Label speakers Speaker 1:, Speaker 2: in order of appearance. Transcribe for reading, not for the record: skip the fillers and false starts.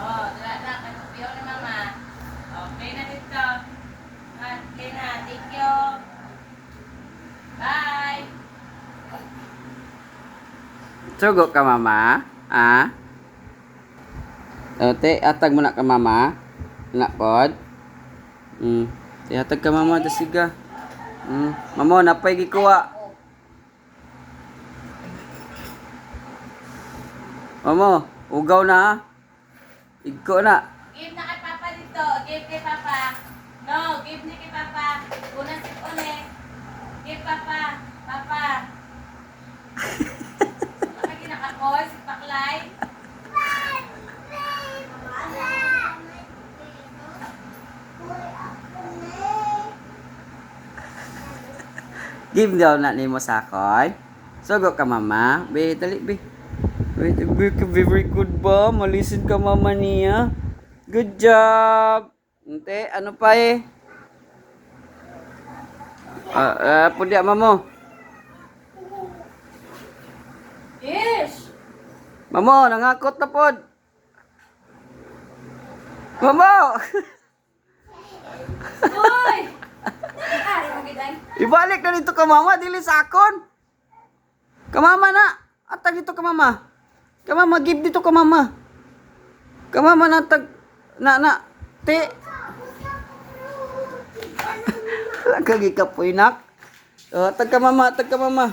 Speaker 1: Oh, dala na. Katupiyo na mama. Okay na dito. Okay na. Thank you. Bye.
Speaker 2: Sugo ka mama? Ah? Te, atag mo na ka mama? Na pod? Atag ka mama, dasiga. Mamo, napay gikuha. Mamo, ugaw na ha? Igko na.
Speaker 1: Give na kay Papa dito. Give kay Papa. No, give ni kay Papa. Una sit ulit. Give Papa. Papa. Lagi nakakoy, si Paklay.
Speaker 2: Give daw na ni mo sakoy. Sugo ka mama. Be, dali be. Wait, very good ba? Malisin ka mama niya. Good job. Ante, ano pa eh? Pudi mamo.
Speaker 1: Yes.
Speaker 2: Mamo, nangakot na pod. Mamo!
Speaker 1: Uy! Ay, magiday.
Speaker 2: Ibalik na dito ka mama, dili sa akon. Ka mama na. Atag dito ka mama. Ka mama, give dito ka mama. Ka mama na tag na te. Lagi ka po inak. Tag ka mama, tag ka mama.